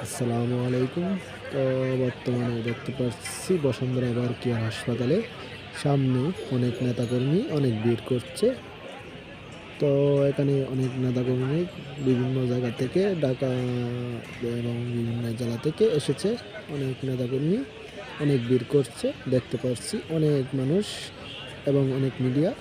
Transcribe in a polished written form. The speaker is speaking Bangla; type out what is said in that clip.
আসসালামু আলাইকুম। তো বর্তমানে দেখতে পাচ্ছি বসুন্ধরা আবার কেয়ার হাসপাতালে সামনে অনেক নেতাকর্মী অনেক ভিড় করছে। তো এখানে অনেক নেতাকর্মী বিভিন্ন জায়গা থেকে ঢাকা এবং বিভিন্ন জেলা থেকে এসেছে। অনেক নেতাকর্মী অনেক ভিড় করছে দেখতে পাচ্ছি, অনেক মানুষ এবং অনেক মিডিয়া।